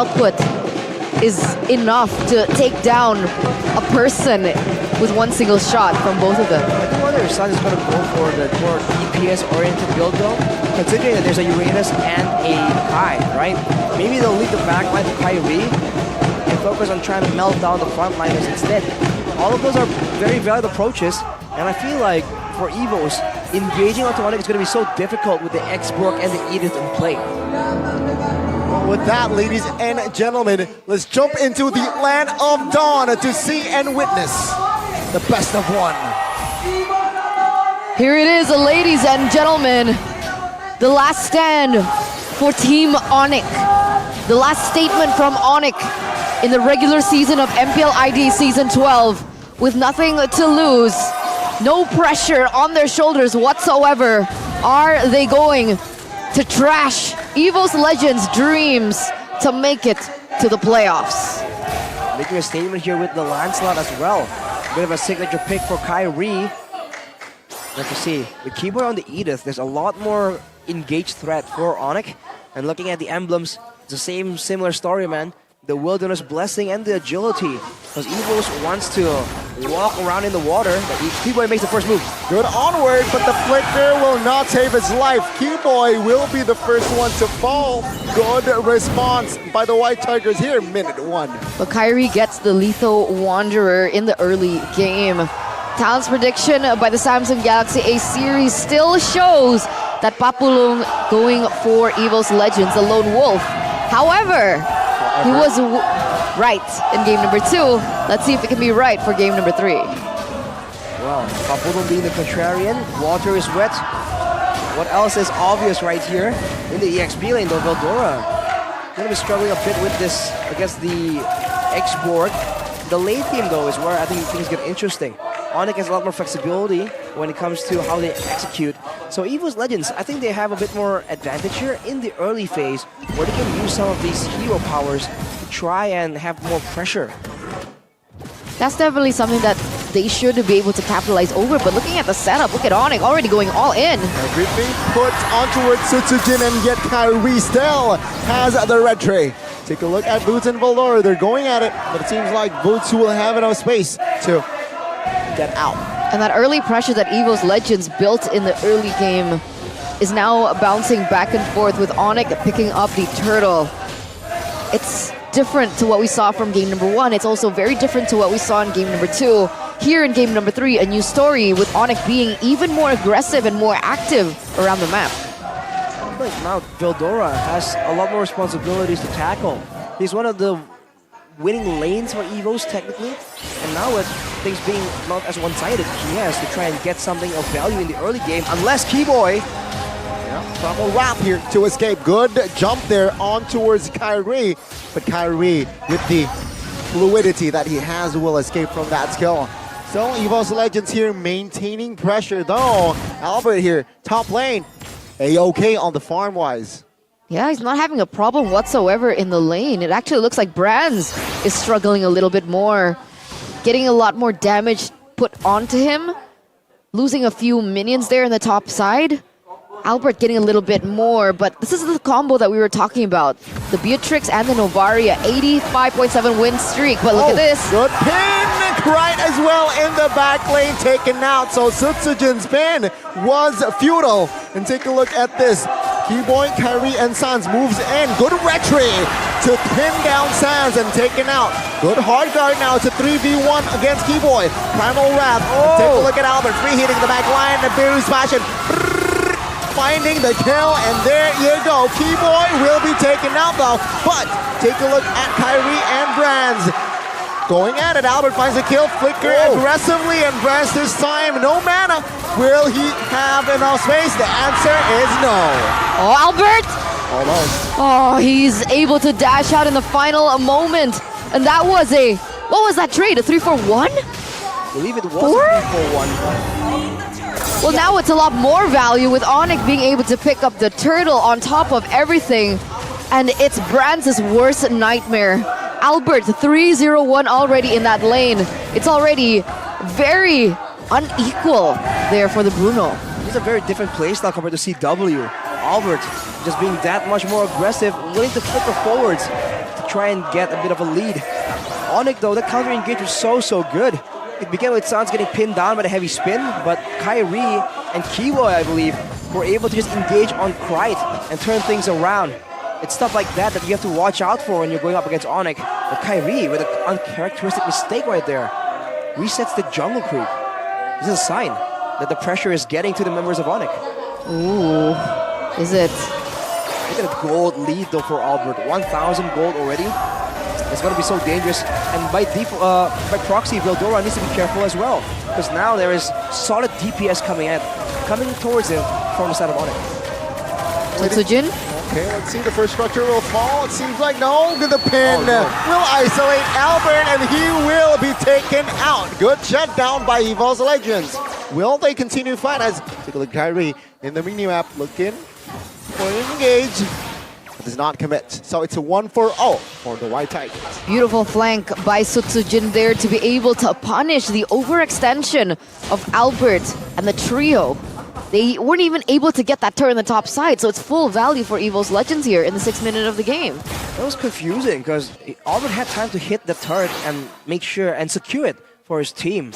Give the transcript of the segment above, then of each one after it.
output is enough to take down a person with one single shot from both of them. I think whether Sun is going to go for the more DPS-oriented build though, considering that there's a Uranus and a Kai, right? Maybe they'll leave the backline to Kyrie and focus on trying to melt down the frontliners instead. All of those are very valid approaches, and I feel like for EVOS, engaging onto ONIC is going to be so difficult with the X-Borg and the Edith in play. Well, with that, ladies and gentlemen, let's jump into the land of Dawn to see and witness the best of one. Here it is, ladies and gentlemen. The last stand for Team ONIC. The last statement from ONIC in the regular season of MPL ID Season 12. With nothing to lose, no pressure on their shoulders whatsoever. Are they going to trash EVOS Legends' dreams to make it to the playoffs? Making a statement here with the Lancelot as well. A bit of a signature pick for Kyrie. Let us see. The keyboard on the Edith, there's a lot more engaged threat for ONIC. And looking at the emblems, it's the same similar story, man. The Wilderness Blessing and the Agility. Because EVOS wants to walk around in the water. Keyboy makes the first move. Good onward, but the flicker will not save his life. Keyboy will be the first one to fall. Good response by the White Tigers here, minute 1. But Kyrie gets the Lethal Wanderer in the early game. Talent's prediction by the Samsung Galaxy A series still shows that Papulong going for EVOS Legends, the Lone Wolf. However, he was right in game number 2. Let's see if it can be right for game number 3. Well, Papulong being the contrarian, water is wet. What else is obvious right here? In the EXP lane though, Veldora going to be struggling a bit with this against the X-Borg. The late game though is where I think things get interesting. ONIC has a lot more flexibility when it comes to how they execute. So EVOS Legends, I think they have a bit more advantage here in the early phase where they can use some of these hero powers to try and have more pressure. That's definitely something that they should be able to capitalize over. But looking at the setup, look at ONIC already going all in. Everything put onto it, Sutsujin, and yet Kyrie still has the red tray. Take a look at Boots and Veldora. They're going at it, but it seems like Boots will have enough space to get out. And that early pressure that EVOS Legends built in the early game is now bouncing back and forth with ONIC picking up the turtle. It's different to what we saw from game number 1. It's also very different to what we saw in game number 2. Here in game number 3, a new story with ONIC being even more aggressive and more active around the map. But now Veldora has a lot more responsibilities to tackle. He's one of the winning lanes for EVOS technically, and now with things being not as one-sided, he has to try and get something of value in the early game, unless Keyboy from a wrap here to escape. Good jump there on towards Kyrie, but Kyrie with the fluidity that he has will escape from that skill. So EVOS Legends here maintaining pressure though. Albert here, top lane, A-okay on the farm-wise. Yeah, he's not having a problem whatsoever in the lane. It actually looks like Brands is struggling a little bit more. Getting a lot more damage put onto him. Losing a few minions there in the top side. Albert getting a little bit more, but this is the combo that we were talking about. The Beatrix and the Novaria, 85.7 win streak, but look at this. Good pin, right as well in the back lane, taken out. So Sutsujin's pin was futile. And take a look at this. Keyboy, Kyrie, and Sans moves in. Good retry to pin down Sans and taken out. Good hard guard now to 3v1 against Keyboy. Primal Wrath. Take a look at Albert, free-hitting the back line, the Berry Smash, and finding the kill, and there you go. Keyboy will be taken out though, but take a look at Kyrie and Brands. Going at it, Albert finds a kill, flicker aggressively, and Brands this time, no mana. Will he have enough space? The answer is no. Oh, Albert! Almost. Oh, he's able to dash out in the final moment. And that was a, what was that trade? A 3-for-1? I believe it was a 3-for-1. Well, now it's a lot more value with ONIC being able to pick up the turtle on top of everything. And it's Brands' worst nightmare. Albert, 3-0-1 already in that lane. It's already very unequal there for the Bruno. It's a very different playstyle compared to CW. Albert just being that much more aggressive, willing to flicker forwards to try and get a bit of a lead. ONIC though, the counter engage was so good. It began with Sans getting pinned down by the heavy spin, but Kyrie and Kiwo, I believe, were able to just engage on Krite and turn things around. It's stuff like that that you have to watch out for when you're going up against ONIC. But Kyrie, with an uncharacteristic mistake right there, resets the jungle creep. This is a sign that the pressure is getting to the members of ONIC. Ooh, is it? Look at a gold lead though for Albert. 1,000 gold already. It's going to be so dangerous. And by proxy, Veldora needs to be careful as well. Because now there is solid DPS coming towards him from the side of ONIC. Sutsujin? Okay, let's see. The first structure will fall. It seems like no. The pin Oh, no. will isolate Albert, and he will be taken out. Good shutdown by EVOS Legends. Will they continue fight as take a look at Kyrie in the mini-map looking for an engage. Does not commit. So it's a 1-for-0 for the White Tigers. Beautiful flank by Sutsujin there to be able to punish the overextension of Albert and the trio. They weren't even able to get that turret in the top side, so it's full value for EVOS Legends here in the 6th minute of the game. That was confusing because Albert had time to hit the turret and make sure and secure it for his team.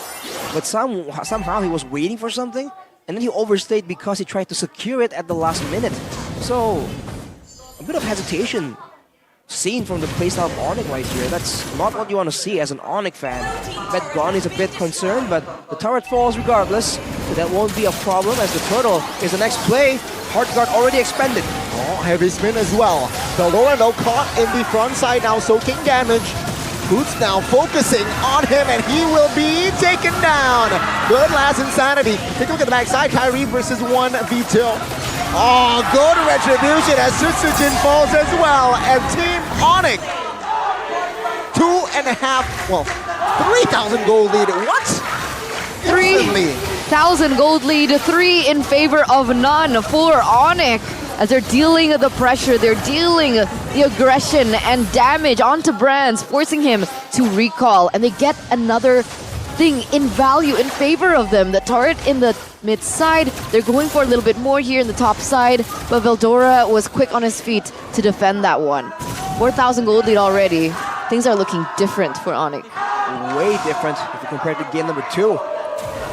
But somehow he was waiting for something and then he overstayed because he tried to secure it at the last minute. So a bit of hesitation seen from the playstyle of ONIC right here. That's not what you want to see as an ONIC fan. Bedgon is a bit concerned, but the turret falls regardless, so that won't be a problem as the turtle is the next play. Heart guard already expended. Oh, heavy spin as well. Veldora though caught in the front side now, soaking damage. Boots now focusing on him, and he will be taken down. Good last insanity. Take a look at the backside. Kyrie versus 1v2. Oh, good retribution as Sutsujin falls as well. And Team ONIC, 3,000 gold lead. What? 3,000 gold lead, 3 in favor of none for ONIC. As they're dealing the pressure, they're dealing the aggression and damage onto Brands, forcing him to recall. And they get another thing in value in favor of them. The turret in the mid side, they're going for a little bit more here in the top side, but Veldora was quick on his feet to defend that one. 4,000 gold lead already. Things are looking different for ONIC. Way different if you compare it to game number 2.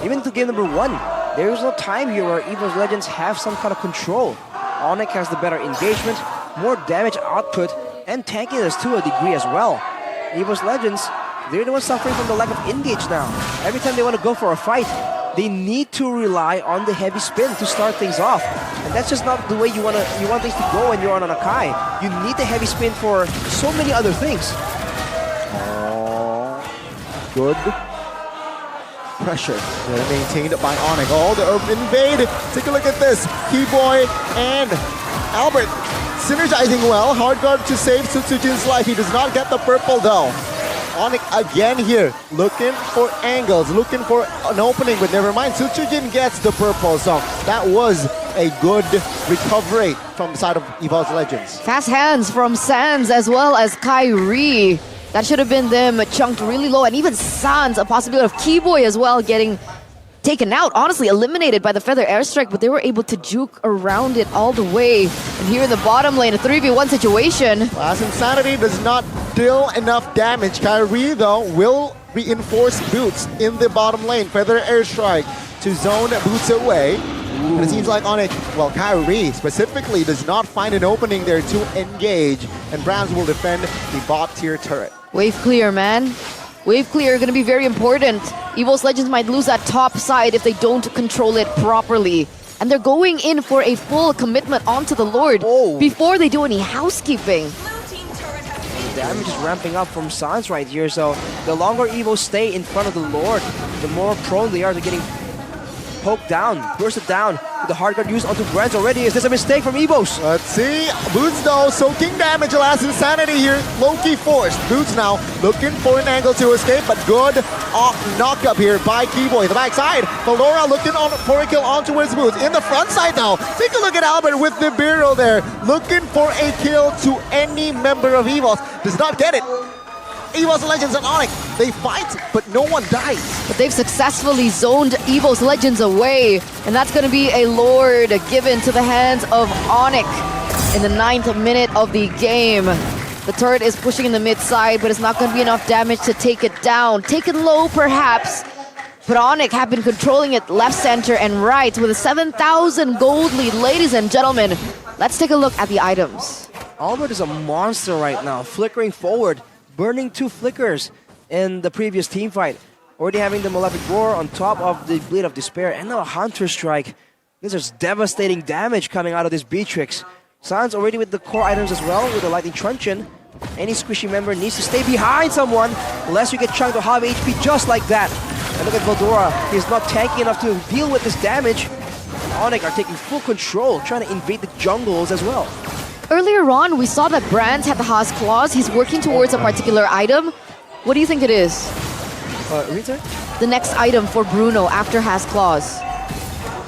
Even to game number 1, there is no time here where EVOS Legends have some kind of control. ONIC has the better engagement, more damage output, and tankiness to a degree as well. EVOS Legends, they're the ones suffering from the lack of engage now. Every time they want to go for a fight, they need to rely on the heavy spin to start things off. And that's just not the way you want things to go when you're on an Akai. You need the heavy spin for so many other things. Oh, good pressure maintained by ONIC. Oh, the invade. Take a look at this. Keyboy and Albert synergizing well. Hard guard to save Sutsujin's life. He does not get the purple though. ONIC again here, looking for angles, looking for an opening, but never mind. Sutsujin gets the purple, so that was a good recovery from the side of EVOS Legends. Fast hands from Sans as well as Kyrie. That should have been them chunked really low, and even Sans, a possibility of Keyboy as well getting taken out, honestly eliminated by the Feather Airstrike, but they were able to juke around it all the way. And here in the bottom lane, a 3v1 situation. Last Insanity does not deal enough damage. Kyrie, though, will reinforce Boots in the bottom lane. Feather Airstrike to zone Boots away. And it seems like ONIC, well, Kyrie specifically does not find an opening there to engage. And Browns will defend the bot tier turret. Wave clear, man. Wave clear going to be very important. EVOS Legends might lose that top side if they don't control it properly. And they're going in for a full commitment onto the Lord before they do any housekeeping. The damage is ramping up from Sans right here, so the longer EVOS stay in front of the Lord, the more prone they are to getting poked down, bursted down. With the hard guard used onto Brands already. Is this a mistake from EVOS? Let's see. Boots though, soaking damage. Last Insanity here. Low-key forced. Boots now looking for an angle to escape, but good knock up here by Keyboy. The backside. Veldora looking for a kill onto his Boots. In the front side now. Take a look at Albert with the barrel there. Looking for a kill to any member of EVOS. Does not get it. EVOS Legends and ONIC, they fight, but no one dies. But they've successfully zoned EVOS Legends away, and that's going to be a Lord given to the hands of ONIC in the 9th minute of the game. The turret is pushing in the mid side, but it's not going to be enough damage to take it down. Taken low, perhaps. But ONIC have been controlling it left, center, and right with a 7,000 gold lead. Ladies and gentlemen, let's take a look at the items. Albert is a monster right now, flickering forward, burning 2 flickers in the previous team fight. Already having the Malefic Roar on top of the Blade of Despair, and now a Hunter Strike. This is devastating damage coming out of this Beatrix. Sans already with the core items as well, with the Lightning Truncheon. Any squishy member needs to stay behind someone, lest you get chunked to half HP just like that. And look at Veldora, he's not tanky enough to deal with this damage. ONIC are taking full control, trying to invade the jungles as well. Earlier on, we saw that Brands had the Haas Claws. He's working towards a particular item. What do you think it is? Rita? The next item for Bruno after Haas Claws.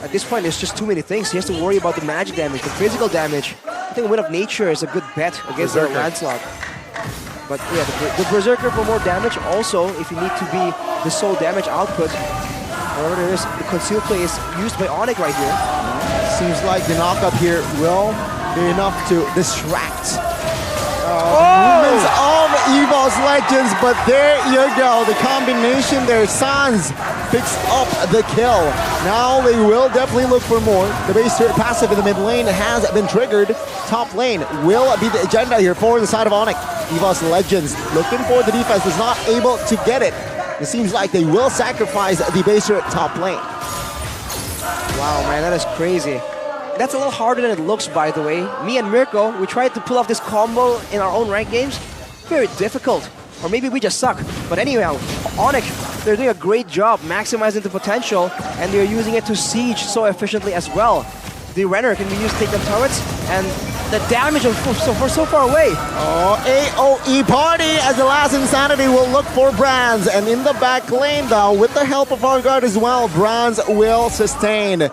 At this point, there's just too many things. He has to worry about the magic damage, the physical damage. I think Wind of Nature is a good bet against the Lancelot. But yeah, the Berserker for more damage. Also, if you need to be the sole damage output, whatever it is, the Conceal Play is used by ONIC right here. Seems like the knockup here will be enough to distract movements of EVOS Legends, but there you go. The combination there, Sans picks up the kill. Now they will definitely look for more. The base turret passive in the mid lane has been triggered. Top lane will be the agenda here for the side of ONIC. EVOS Legends looking for the defense, was not able to get it. It seems like they will sacrifice the base turret top lane. Wow, man, that is crazy. That's a little harder than it looks, by the way. Me and Mirko, we tried to pull off this combo in our own ranked games. Very difficult. Or maybe we just suck. But anyhow, ONIC, they're doing a great job maximizing the potential, and they're using it to siege so efficiently as well. The Renner can be used to take down turrets, and the damage of so far away. Oh, AOE party as the last Insanity will look for Brands. And in the back lane, though, with the help of our guard as well, Brands will sustain.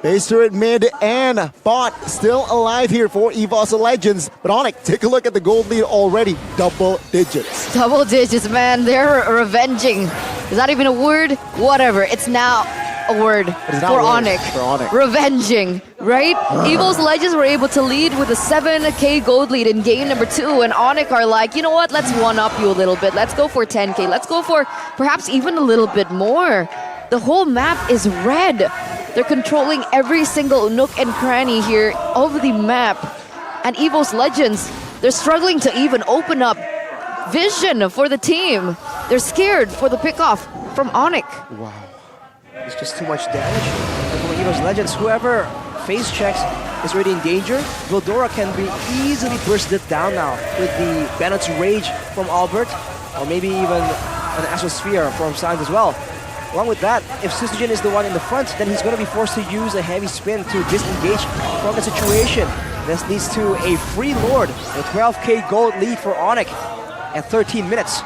Base turret mid and bot still alive here for EVOS Legends. But ONIC, take a look at the gold lead already. Double digits. Double digits, man. They're revenging. Is that even a word? Whatever. It's now a word for ONIC. Revenging, right? EVOS Legends were able to lead with a 7k gold lead in game number 2, and ONIC are like, you know what? Let's one-up you a little bit. Let's go for 10k. Let's go for perhaps even a little bit more. The whole map is red. They're controlling every single nook and cranny here of the map. And EVOS Legends, they're struggling to even open up vision for the team. They're scared for the pickoff from ONIC. Wow. It's just too much damage. And for EVOS Legends, whoever face checks is already in danger. Veldora can be easily bursted down now with the Bennett's Rage from Albert, or maybe even an Astrosphere from Sans as well. Along with that, if Syzygian is the one in the front, then he's going to be forced to use a heavy spin to disengage from the situation. This leads to a free Lord, a 12k gold lead for ONIC at 13 minutes.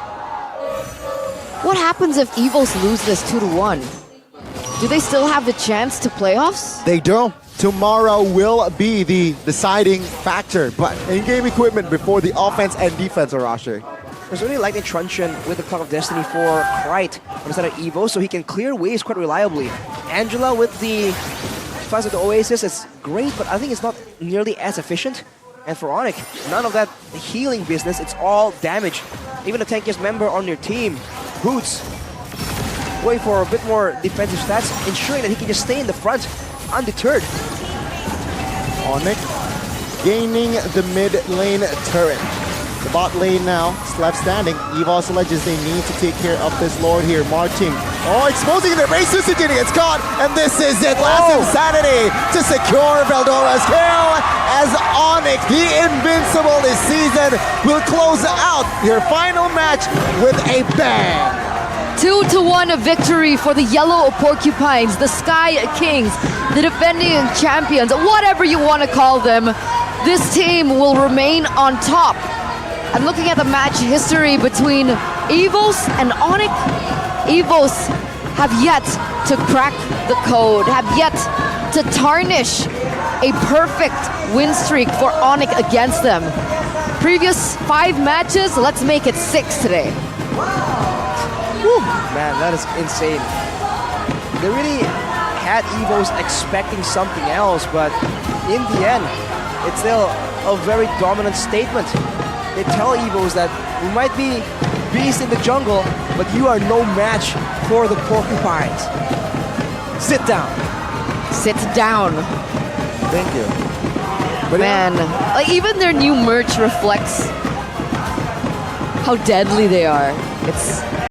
What happens if EVOS lose this 2-1? Do they still have the chance to playoffs? They do. Tomorrow will be the deciding factor, but in-game equipment before the offense and defense, Arashi. There's really Lightning Truncheon with the Clock of Destiny for Krite on the side of Evo, so he can clear waves quite reliably. Angela with the Fuzz of the Oasis is great, but I think it's not nearly as efficient. And for ONIC, none of that healing business, it's all damage. Even the tankiest member on your team, Boots, going for a bit more defensive stats, ensuring that he can just stay in the front undeterred. ONIC gaining the mid lane turret. The bot lane now is left standing. EVOS Legends, they need to take care of this Lord here. Marching. Oh, exposing their base. Syzygian gets caught. And this is it. Last Insanity to secure Veldora's kill. As ONIC, the Invincible this season, will close out their final match with a bang. 2-1 victory for the Yellow Porcupines, the Sky Kings, the defending champions, whatever you want to call them. This team will remain on top. I'm looking at the match history between EVOS and ONIC. EVOS have yet to crack the code, have yet to tarnish a perfect win streak for ONIC against them. Previous 5 matches, let's make it 6 today. Whew. Man, that is insane. They really had EVOS expecting something else, but in the end, it's still a very dominant statement. they tell EVOS that we might be beasts in the jungle, but you are no match for the porcupines. Sit down. Sit down. Thank you. But Man, like even their new merch reflects how deadly they are. It's